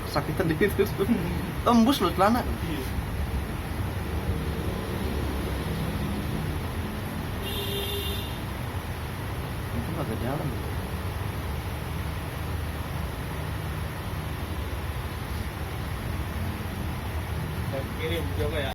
Kesakitan dikit terus tembus loh celana. Itu agak jalan. Kirim coba ya.